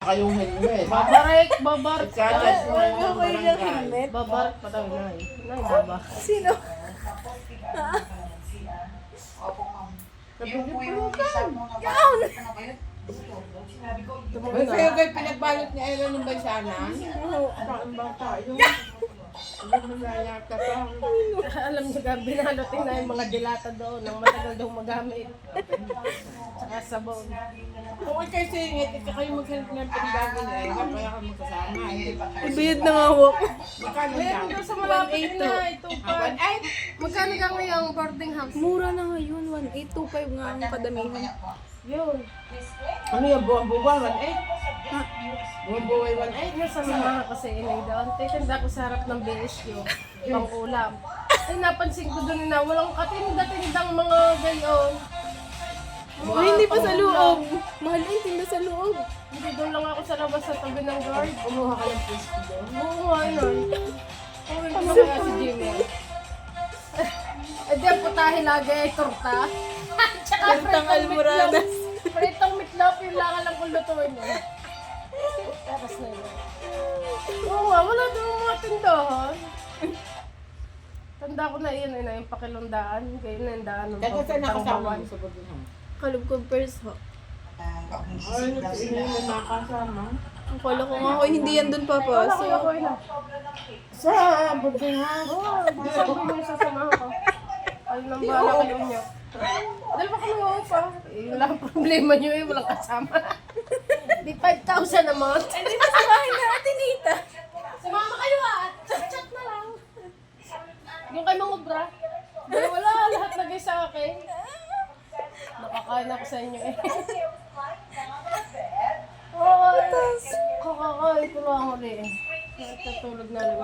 Saka yung helmet. Babarik, babarik. Ikalat mo yung Okay yung barangay. helmet. Babarik pa daw, Nay. Nay, baba. Sino? Yung po yung isa mo na Yaon! Ba't kayo kayo pinagbalot ni Aaron ng baysanan? Saan ba tayo? Hindi mo nalata pa. Alam niyo ka, binalotin na yung mga dilata doon nang matagal daw magamit. Saka sabon. Kung kayo singit, ikaw kayo maghanap ng pagbago ni Aaron, kaya ka magkasama. Ibiyad na nga ako. Magkano Meron siya? daw sa malapit 1.8 na, ito pa. Magkano ka ngayong boarding house? Mura na ngayon, 1,825 nga ang kadamihan. Yun. Ano yung buwan-buwan? 1.8? Ha? Buwan-buwan 1.8? May sasamahan kasi inay doon. Tinda ko sa harap ng BSU. Pang ulam. Ay, napansin ko doon na walang katinda-tindang mga gayon. Uy, hindi pa sa loob. Mahal yung tinda sa loob. Hindi, doon lang ako sa labas sa tabi ng guard. Kumuha ka ng pwesto doon. Oo nga, Inay. Uwi ko na kaya si Jimmy. Eh, di ang putahe lagi ay torta. Tsaka Tortang almoranas. Pritong meatloaf yung langan lang kung lutuin mo. Tapos na yun. Oo nga, wala doon mga tindahan. Tanda ko na yun, na yung pakilundaan. Kayo na yung daan ng Dapat saan nakasama pagtanggawan. mo sa pagbuhan? Kalub ko first ho. Ay, hindi mo nakasama. Akala ko nga, oy, hindi yan dun Wala ko papasok. ako na. Sa pagbuhan? Oo, sabi mo yung sasamahan ko. Ay, nang bahala kayo niyo. Dahil ba kami uupa? Eh, wala ang problema niyo eh, walang kasama. Di 5,000 naman. Hindi na sa bahay na Ate Nita. Sumama kayo at chat na lang. Yung kay Mangobra. Wala, lahat lagay sa akin. Nakakain ako sa inyo eh. Oo, kakakain ko lang ulit eh. Natutulog na lang.